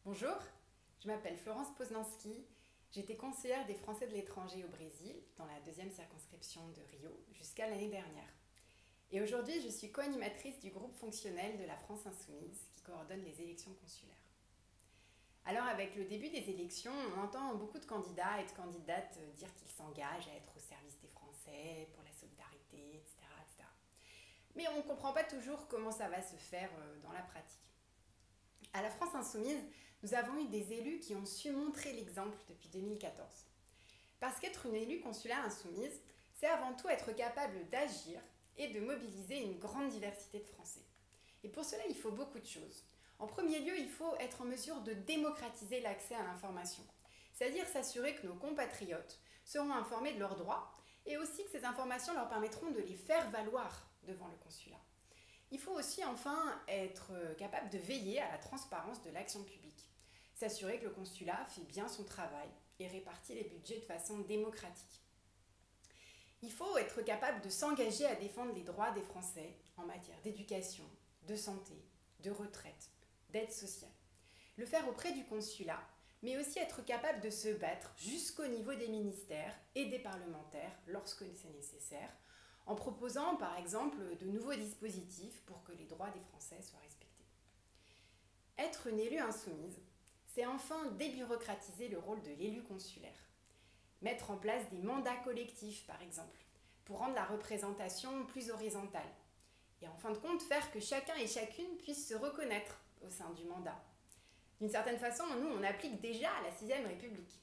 Bonjour, je m'appelle Florence Poznanski. J'étais conseillère des Français de l'étranger au Brésil, dans la deuxième circonscription de Rio, jusqu'à l'année dernière. Et aujourd'hui, je suis co-animatrice du groupe fonctionnel de la France Insoumise, qui coordonne les élections consulaires. Alors, avec le début des élections, on entend beaucoup de candidats et de candidates dire qu'ils s'engagent à être au service des Français, pour la solidarité, etc. etc. Mais on ne comprend pas toujours comment ça va se faire dans la pratique. À la France Insoumise, nous avons eu des élus qui ont su montrer l'exemple depuis 2014. Parce qu'être une élue consulaire insoumise, c'est avant tout être capable d'agir et de mobiliser une grande diversité de Français. Et pour cela, il faut beaucoup de choses. En premier lieu, il faut être en mesure de démocratiser l'accès à l'information, c'est-à-dire s'assurer que nos compatriotes seront informés de leurs droits et aussi que ces informations leur permettront de les faire valoir devant le consulat. Il faut aussi enfin être capable de veiller à la transparence de l'action publique, s'assurer que le consulat fait bien son travail et répartit les budgets de façon démocratique. Il faut être capable de s'engager à défendre les droits des Français en matière d'éducation, de santé, de retraite, d'aide sociale. Le faire auprès du consulat, mais aussi être capable de se battre jusqu'au niveau des ministères et des parlementaires lorsque c'est nécessaire, en proposant par exemple de nouveaux dispositifs pour que les droits des Français soient respectés. Être une élue insoumise, c'est enfin débureaucratiser le rôle de l'élu consulaire. Mettre en place des mandats collectifs, par exemple, pour rendre la représentation plus horizontale. Et en fin de compte, faire que chacun et chacune puisse se reconnaître au sein du mandat. D'une certaine façon, nous, on applique déjà la 6ème République.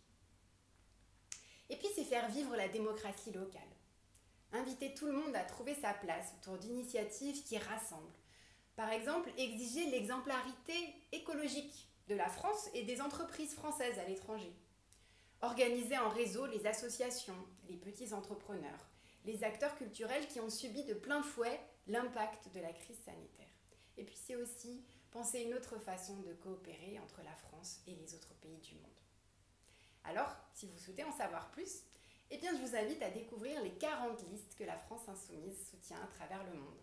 Et puis, c'est faire vivre la démocratie locale. Inviter tout le monde à trouver sa place autour d'initiatives qui rassemblent. Par exemple, exiger l'exemplarité écologique de la France et des entreprises françaises à l'étranger. Organiser en réseau les associations, les petits entrepreneurs, les acteurs culturels qui ont subi de plein fouet l'impact de la crise sanitaire. Et puis c'est aussi penser une autre façon de coopérer entre la France et les autres pays du monde. Alors, si vous souhaitez en savoir plus, je vous invite à découvrir les 40 listes que la France Insoumise soutient à travers le monde.